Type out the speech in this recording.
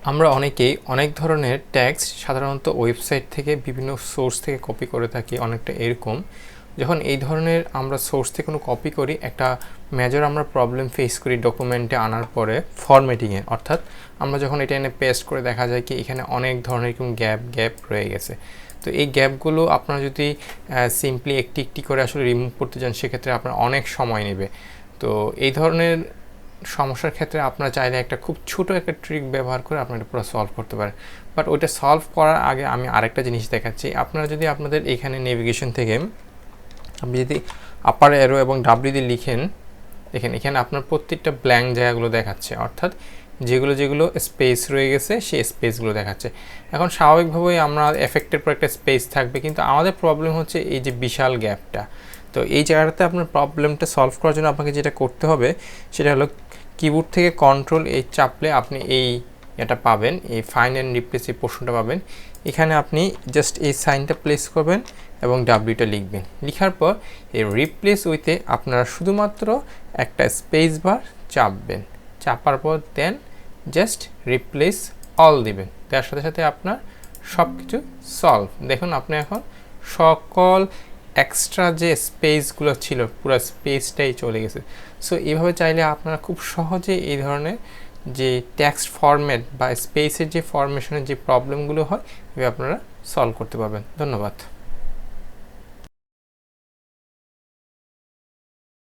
আমরা অনেকেই অনেক ধরনের ট্যাক্স সাধারণত ওয়েবসাইট থেকে বিভিন্ন সোর্স থেকে কপি করে থাকি। অনেকটা এরকম যখন এই ধরনের আমরা সোর্স থেকে কোনো কপি করি, একটা মেজর আমরা প্রবলেম ফেস করি ডকুমেন্টে আনার পরে ফরম্যাটিংয়ে। অর্থাৎ আমরা যখন এটা এনে পেস্ট করে দেখা যায় কি এখানে অনেক ধরনের এরকম গ্যাপ রয়ে গেছে। তো এই গ্যাপগুলো আপনারা যদি সিম্পলি একটি একটি করে আসলে রিমুভ করতে চান, সেক্ষেত্রে আপনার অনেক সময় নেবে। তো এই ধরনের সমস্যার ক্ষেত্রে আপনারা চাইলে একটা খুব ছোটো একটা ট্রিক ব্যবহার করে আপনারা পুরো সলভ করতে পারেন। বাট ওইটা সলভ করার আগে আমি আরেকটা জিনিস দেখাচ্ছি। আপনারা যদি আপনাদের এখানে নেভিগেশন থেকে আপনি যদি আপার অ্যারো এবং ডাব্লিউ দিয়ে লিখেন, দেখেন এখানে আপনার প্রত্যেকটা ব্ল্যাঙ্ক জায়গাগুলো দেখাচ্ছে, অর্থাৎ যেগুলো স্পেস রয়ে গেছে সেই স্পেসগুলো দেখাচ্ছে। এখন স্বাভাবিকভাবেই আমরা এফেক্টের পর একটা স্পেস থাকবে, কিন্তু আমাদের প্রবলেম হচ্ছে এই যে বিশাল গ্যাপটা। তো এই জায়গাটাতে আপনার প্রবলেমটা সলভ করার জন্য আপনাকে যেটা করতে হবে সেটা হলো কিবোর্ড থেকে কন্ট্রোল এই চাপলে আপনি এটা পাবেন, এই ফাইন্ড অ্যান্ড রিপ্লেস এই পোর্শনটা পাবেন। এখানে আপনি জাস্ট এই সাইনটা প্লেস করবেন এবং ডাব্লিউটা লিখবেন। লিখার পর এই রিপ্লেস উইথে আপনারা শুধুমাত্র একটা স্পেস বার চাপবেন, চাপার পর দেন জাস্ট রিপ্লেস অল দিবেন। তার সাথে সাথে আপনার সব কিছু সলভ। দেখুন আপনি এখন সকল এক্সট্রা যে স্পেসগুলো ছিল পুরো স্পেসটাই চলে গেছে। সো এইভাবে চাইলে আপনারা খুব সহজে এই ধরনের যে টেক্সট ফরম্যাট বা স্পেসের যে ফরমেশনের যে প্রবলেমগুলো হয় এভাবে আপনারা সলভ করতে পারবেন। ধন্যবাদ।